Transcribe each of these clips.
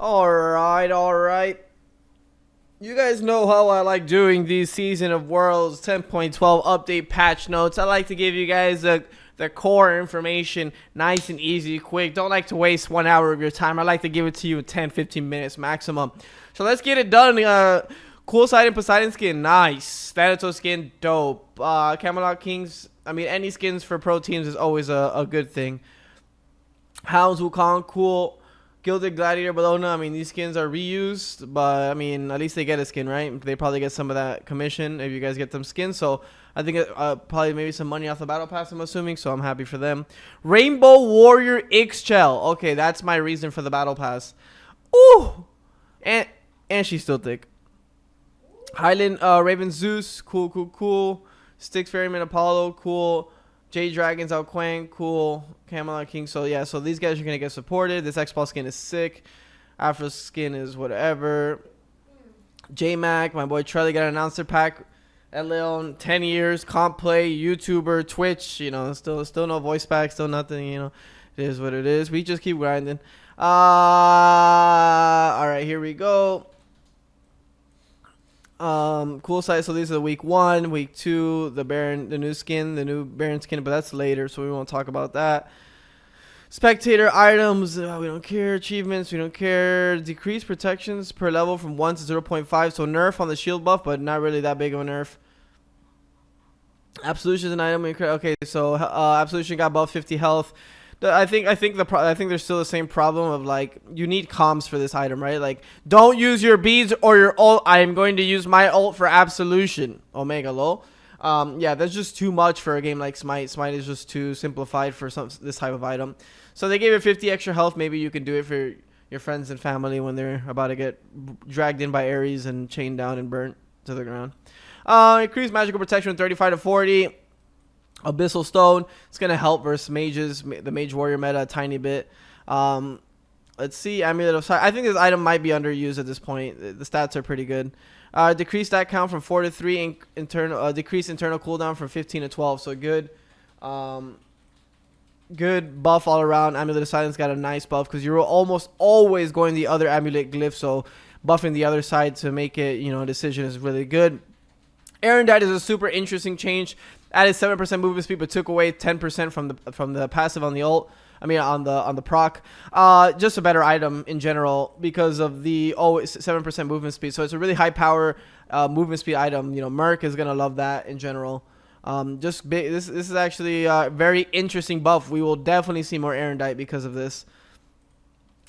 Alright. You guys know how I like doing these Season of Worlds 10.12 update patch notes. I like to give you guys the core information nice and easy, quick. Don't like to waste 1 hour of your time. I like to give it to you in 10-15 minutes maximum. So let's get it done. Cool Poseidon skin, nice. Thanatos skin, dope. Camelot Kings, I mean, any skins for pro teams is always a good thing. Hounds Wukong, cool. Gilded Gladiator Bologna, I mean, these skins are reused, but, I mean, at least they get a skin, right? They probably get some of that commission if you guys get them skins, so I think probably maybe some money off the Battle Pass, I'm assuming, so I'm happy for them. Rainbow Warrior Ixchel. Okay, that's my reason for the Battle Pass. Ooh! And she's still thick. Highland Raven Zeus, cool. Styx Ferryman Apollo, cool. Jade Dragons Ao Quang, cool. Camelot King, so yeah, so these guys are gonna get supported. This X-Ball skin is sick. Afro skin is whatever. J-Mac, my boy Trelly got an announcer pack. Elleon, 10 years, comp play, YouTuber, Twitch, you know, still no voice pack, still nothing, you know. It is what it is. We just keep grinding. Alright, here we go. Cool side. So these are week 1, week 2, the new Baron skin, but that's later, so we won't talk about that. Spectator items, we don't care. Achievements, we don't care. Decreased protections per level from 1 to 0.5, so nerf on the shield buff, but not really that big of a nerf. Absolution is an item. Okay, so Absolution got above 50 health. I think there's still the same problem of, like, you need comms for this item, right? Like, don't use your beads or your ult. I am going to use my ult for Absolution. Omega lol. Yeah, that's just too much for a game like Smite. Smite is just too simplified for this type of item. So they gave it 50 extra health. Maybe you can do it for your friends and family when they're about to get dragged in by Ares and chained down and burnt to the ground. Increased magical protection from 35 to 40. Abyssal Stone, it's going to help versus mages, the Mage Warrior meta a tiny bit. Let's see, Amulet of Sight. I think this item might be underused at this point. The stats are pretty good. Decreased stat count from 4 to 3, decreased internal cooldown from 15 to 12, so good. Good buff all around. Amulet of Silence got a nice buff because you're almost always going the other Amulet glyph, so buffing the other side to make it, you know, a decision is really good. Erendite is a super interesting change. Added 7% movement speed, but took away 10% from the passive on the ult. I mean, on the proc. Just a better item in general because of the 7% movement speed. So it's a really high power movement speed item. You know, Merc is gonna love that in general. This is actually a very interesting buff. We will definitely see more Erendite because of this.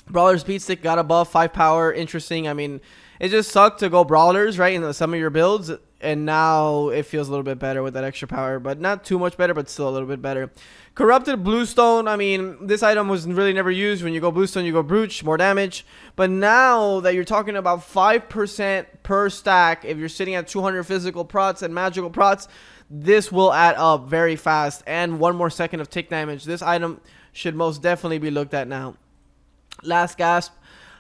Brawler Speed Stick got a buff, 5 power. Interesting. I mean, it just sucked to go Brawlers, right, in some of your builds. And now it feels a little bit better with that extra power. But not too much better, but still a little bit better. Corrupted Bluestone. I mean, this item was really never used. When you go Bluestone, you go Brooch, more damage. But now that you're talking about 5% per stack, if you're sitting at 200 physical prots and magical prots, this will add up very fast. And 1 more second of tick damage. This item should most definitely be looked at now. Last Gasp.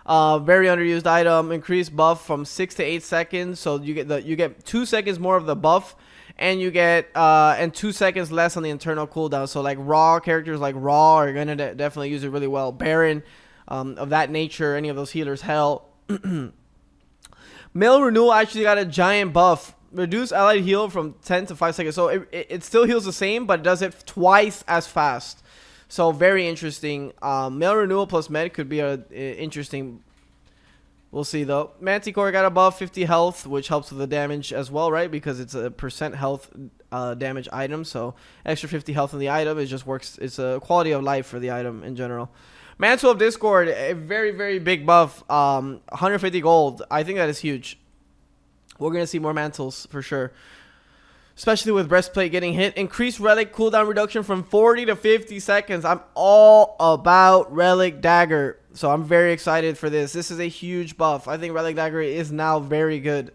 Very underused item. Increased buff from 6 to 8 seconds, so you get 2 seconds more of the buff, and you get and 2 seconds less on the internal cooldown. So like raw characters like Raw are gonna definitely use it really well. Baron, of that nature, any of those healers, hell. Male Renewal actually got a giant buff. Reduce allied heal from 10 to 5 seconds. So it still heals the same, but it does it twice as fast. So very interesting. Male Renewal plus Med could be interesting. We'll see though. Manticore got above 50 health, which helps with the damage as well, right? Because it's a % health damage item. So extra 50 health in the item, it just works. It's a quality of life for the item in general. Mantle of Discord, a very, very big buff. 150 gold. I think that is huge. We're going to see more mantles for sure. Especially with Breastplate getting hit. Increased Relic cooldown reduction from 40 to 50 seconds. I'm all about Relic Dagger. So I'm very excited for this. This is a huge buff. I think Relic Dagger is now very good.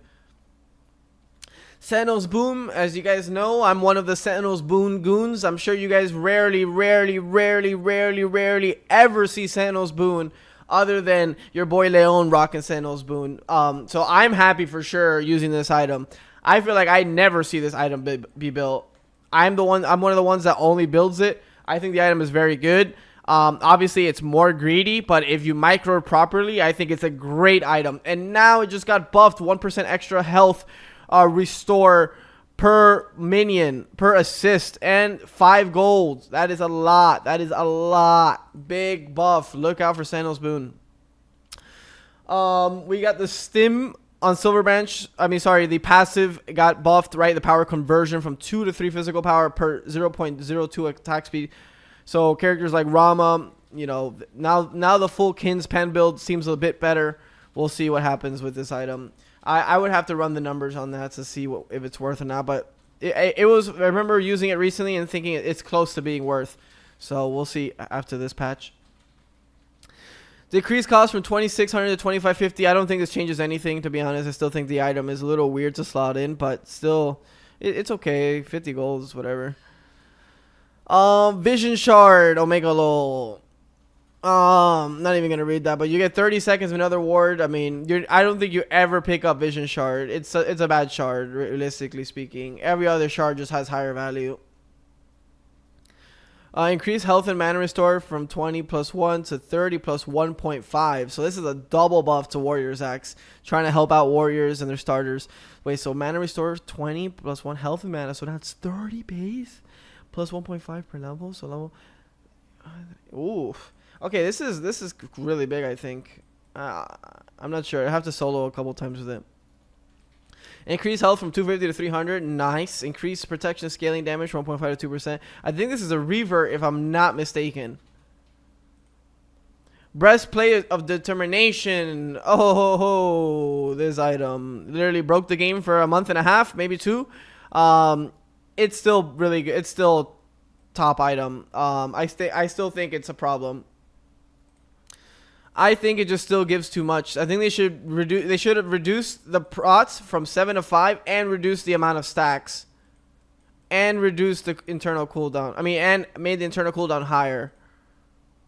Sentinel's Boom. As you guys know, I'm one of the Sentinel's Boon goons. I'm sure you guys rarely ever see Sentinel's Boon other than your boy Leon rocking Sentinel's Boon. So I'm happy for sure using this item. I feel like I never see this item be built. I'm one of the ones that only builds it. I think the item is very good. Obviously, it's more greedy, but if you micro it properly, I think it's a great item. And now it just got buffed, 1% extra health restore per minion, per assist, and 5 golds. That is a lot. That is a lot. Big buff. Look out for Sandal's Boon. We got the stim on Silver Branch. The passive got buffed, right? The power conversion from 2 to 3 physical power per 0.02 attack speed. So characters like Rama, you know, now the full Kin's Pen build seems a bit better. We'll see what happens with this item. I would have to run the numbers on that to see if it's worth or not. But it was, I remember using it recently and thinking it's close to being worth. So we'll see after this patch. Decreased cost from 2,600 to 2,550. I don't think this changes anything, to be honest. I still think the item is a little weird to slot in, but still, it's okay. 50 golds, whatever. Vision Shard, Omega Lol. Not even gonna read that, but you get 30 seconds of another ward. I mean, I don't think you ever pick up Vision Shard. It's a bad shard, realistically speaking. Every other shard just has higher value. Increase health and mana restore from 20 plus 1 to 30 plus 1.5. So this is a double buff to Warriors Axe, trying to help out Warriors and their starters. Wait, so mana restore 20 plus 1 health and mana, so that's 30 base plus 1.5 per level. So level. Ooh. Okay, this is really big, I think. I'm not sure. I have to solo a couple times with it. Increase health from 250 to 300. Nice. Increase protection scaling damage from 1.5 to 2%. I think this is a revert if I'm not mistaken. Breastplate of Determination. Oh, ho, ho. This item literally broke the game for a month and a half, maybe 2. It's still really good. It's still top item. I still think it's a problem. I think it just still gives too much. I think they should reduce. They should have reduced the prots from 7 to 5 and reduced the amount of stacks, and reduced the internal cooldown. And made the internal cooldown higher,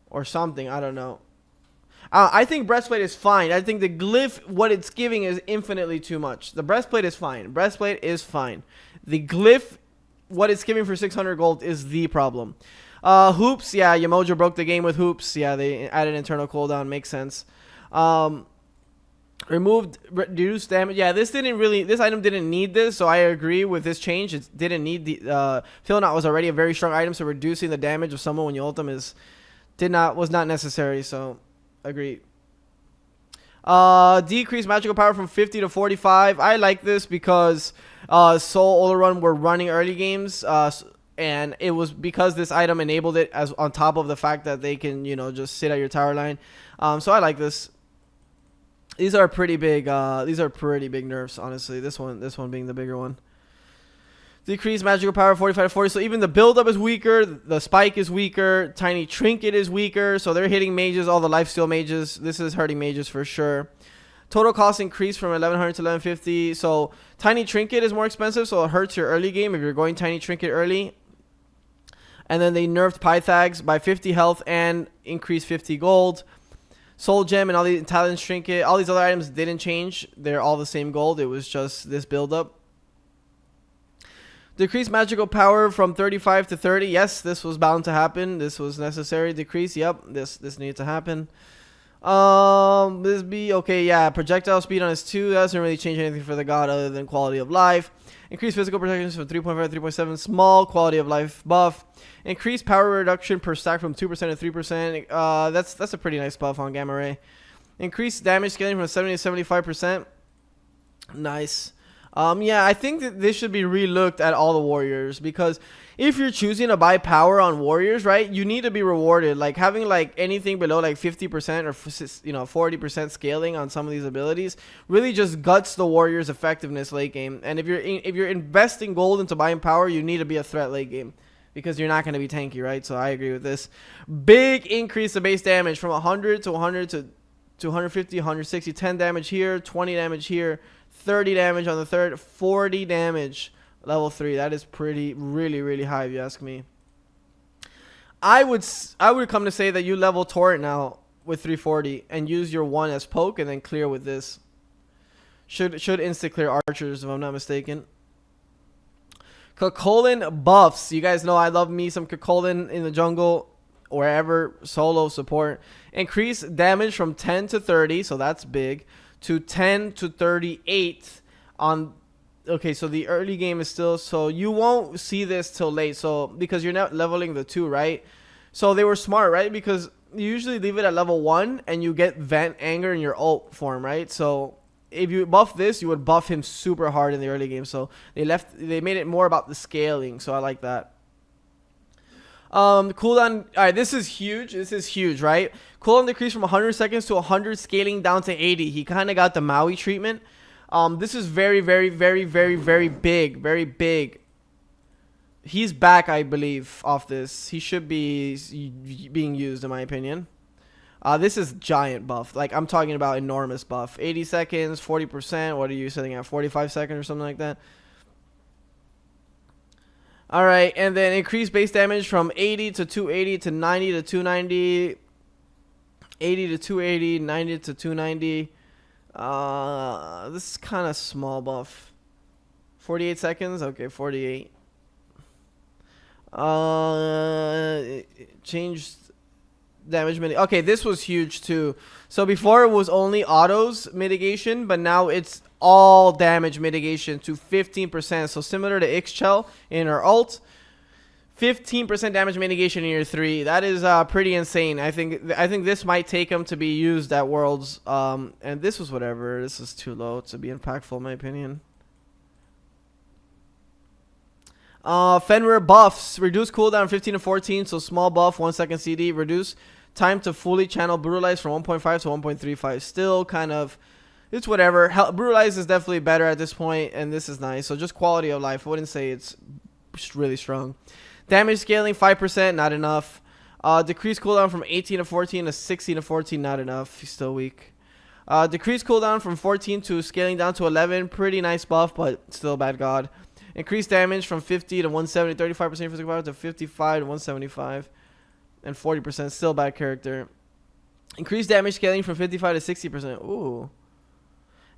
or something. I don't know. I think breastplate is fine. I think the glyph, what it's giving, is infinitely too much. The breastplate is fine. Breastplate is fine. The glyph, what it's giving for 600 gold, is the problem. Hoops, yeah, Yamojo broke the game with hoops. Yeah, they added internal cooldown, makes sense. Reduced damage. Yeah, this item didn't need this, so I agree with this change. It didn't need the Philnot was already a very strong item, so reducing the damage of someone when you ult them was not necessary, so agree. Decrease magical power from 50 to 45. I like this because Soul Olaron were running early games, and it was because this item enabled it, as on top of the fact that they can, just sit at your tower line. So I like this. These are pretty big. These are pretty big nerfs, honestly. This one being the bigger one. Decrease magical power 45 to 40. So even the buildup is weaker. The spike is weaker. Tiny Trinket is weaker. So they're hitting mages, all the lifesteal mages. This is hurting mages for sure. Total cost increased from 1100 to 1150. So Tiny Trinket is more expensive, so it hurts your early game if you're going Tiny Trinket early. And then they nerfed Pythags by 50 health and increased 50 gold. Soul Gem and all these Talent Trinket, all these other items didn't change. They're all the same gold. It was just this buildup. Decrease magical power from 35 to 30. Yes, this was bound to happen. This was necessary. Decrease. Yep, this needed to happen. This be okay. Yeah, projectile speed on his 2. That doesn't really change anything for the god other than quality of life. Increase physical protection from 3.5 to 3.7. Small quality of life buff. Increase power reduction per stack from 2% to 3%. That's a pretty nice buff on Gamma Ray. Increase damage scaling from 70 to 75%. Nice. Yeah, I think that this should be relooked at all the warriors, because if you're choosing to buy power on warriors, right, you need to be rewarded. Like having like anything below like 50% or 40% scaling on some of these abilities really just guts the warriors' effectiveness late game. And if you're investing gold into buying power, you need to be a threat late game, because you're not going to be tanky, right? So I agree with this. Big increase of base damage from 100 to 100 to 150, 160, 10 damage here, 20 damage here, 30 damage on the third, 40 damage level 3. That is really high if you ask me. I would come to say that you level Torrent now with 340 and use your 1 as poke and then clear with this. Should insta clear archers if I'm not mistaken. Kakolin buffs. You guys know I love me some Kakolin in the jungle. wherever, solo, support. Increase damage from 10 to 30, so that's big, to 10 to 38 on... Okay, so the early game is still... So you won't see this till late, so because you're not leveling the 2, right? So they were smart, right? Because you usually leave it at level 1, and you get Vent Anger in your ult form, right? So if you buff this, you would buff him super hard in the early game. So they made it more about the scaling, so I like that. Cooldown, alright, this is huge, right? Cooldown decreased from 100 seconds to 100, scaling down to 80. He kind of got the Maui treatment. This is very big. He's back, I believe, off this. He should be being used, in my opinion. This is giant buff. Like, I'm talking about enormous buff. 80 seconds, 40%. What are you sitting at? 45 seconds or something like that? Alright, and then increase base damage from 80 to 280 to 90 to 290. 80 to 280, 90 to 290. This is kind of small buff. 48 seconds? Okay, 48. Changed damage mitigation. Okay, this was huge too. So before it was only autos mitigation, but now it's all damage mitigation to 15%. So similar to Ixchel in her ult, 15% damage mitigation in year 3. That is pretty insane. I think this might take him to be used at Worlds. And this was whatever. This is too low to be impactful, in my opinion. Fenrir buffs. Reduce cooldown 15 to 14. So small buff, 1 second CD. Reduce time to fully channel Brutalize from 1.5 to 1.35. Still kind of... It's whatever. Brutalize is definitely better at this point, and this is nice. So just quality of life. I wouldn't say it's really strong. Damage scaling 5%, not enough. Decrease cooldown from 18 to 14 to 16 to 14, not enough. He's still weak. Decrease cooldown from 14 to scaling down to 11. Pretty nice buff, but still bad god. Increase damage from 50 to 170. 35% physical power to 55 to 175. And 40%. Still bad character. Increase damage scaling from 55 to 60%. Ooh.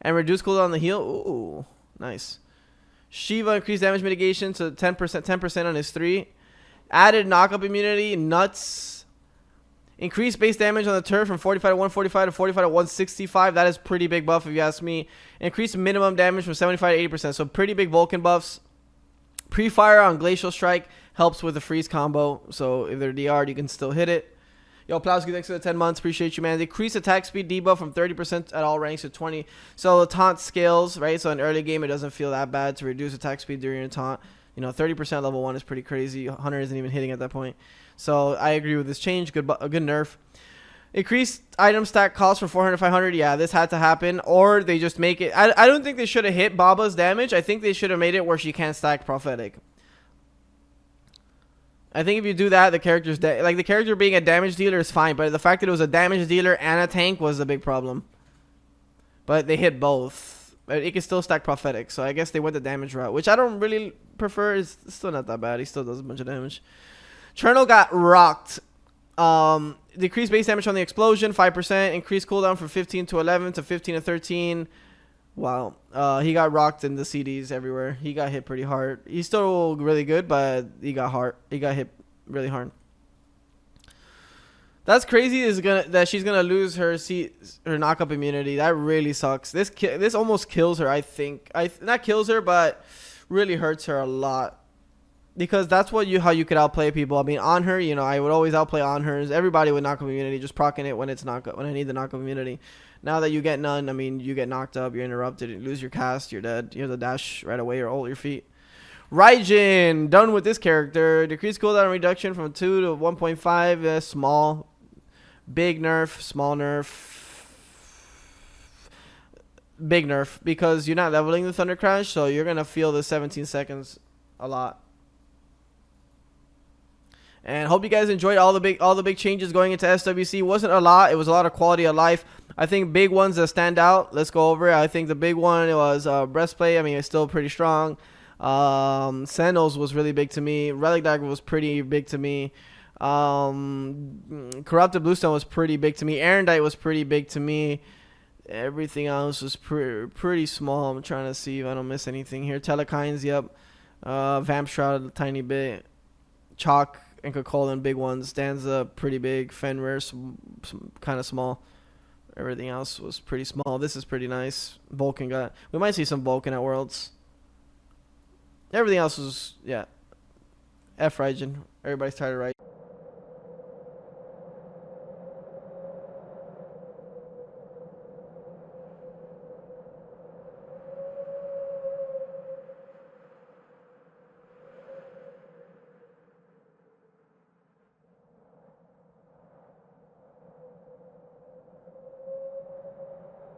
And reduce cooldown on the heal. Ooh, nice. Shiva increased damage mitigation to 10% on his 3. Added knockup immunity. Nuts. Increased base damage on the turret from 45 to 145 to 45 to 165. That is pretty big buff if you ask me. Increased minimum damage from 75 to 80%. So pretty big Vulcan buffs. Pre-fire on Glacial Strike helps with the freeze combo. So if they're DR'd, you can still hit it. Yo, Plowski, thanks for the 10 months. Appreciate you, man. Decrease attack speed debuff from 30% at all ranks to 20. So the taunt scales, right? So in early game, it doesn't feel that bad to reduce attack speed during a taunt. You know, 30% level 1 is pretty crazy. Hunter isn't even hitting at that point. So I agree with this change. A good nerf. Increased item stack cost from 400 to 500. Yeah, this had to happen. Or they just make it... I don't think they should have hit Baba's damage. I think they should have made it where she can't stack Prophetic. I think if you do that, the character's like the character being a damage dealer is fine, but the fact that it was a damage dealer and a tank was a big problem. But they hit both. It can still stack Prophetic, so I guess they went the damage route, which I don't really prefer. It's still not that bad. He still does a bunch of damage. Cherno got rocked. Decreased base damage on the explosion, 5%. Increased cooldown from 15 to 11 to 15 to 13. Wow. He got rocked in the CDs everywhere. He got hit pretty hard. He's still really good, but he got hit really hard. That's crazy. That she's gonna lose her knockup immunity. That really sucks. This almost kills her. I think. Not kills her, but really hurts her a lot. Because that's how you could outplay people. I mean, on her, you know, I would always outplay on hers. Everybody with knockup immunity, just proccing it when I need the knockup immunity. Now that you get none, I mean, you get knocked up, you're interrupted, you lose your cast, you're dead. You have to dash right away or ult your feet. Raijin, done with this character. Decreased cooldown reduction from 2 to 1.5. Small. Big nerf. Small nerf. Big nerf. Because you're not leveling the Thunder Crash, so you're going to feel the 17 seconds a lot. And hope you guys enjoyed all the big changes going into SWC. Wasn't a lot. It was a lot of quality of life. I think big ones that stand out. Let's go over it. I think the big one was breastplate. I mean, it's still pretty strong. Sandals was really big to me. Relic Dagger was pretty big to me. Corrupted Bluestone was pretty big to me. Erendite was pretty big to me. Everything else was pretty small. I'm trying to see if I don't miss anything here. Telekines, yep. Vamp Shroud, a tiny bit. Chalk. and Colin big ones. Stanza pretty big. Fenrir some kind of small. Everything else was pretty small. This is pretty nice. Vulcan got. We might see some Vulcan at Worlds. Everything else was, yeah. F Raijin. Everybody's tired of Raijin.